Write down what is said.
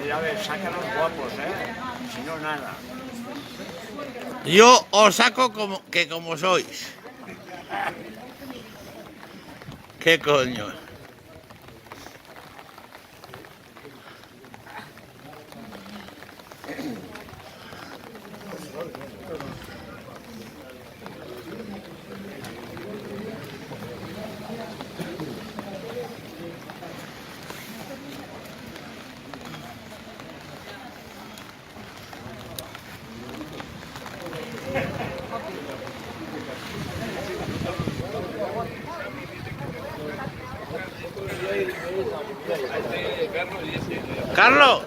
Ya ves, sácanos guapos, si no, nada. Yo os saco como sois. ¿Qué coño? Carlos.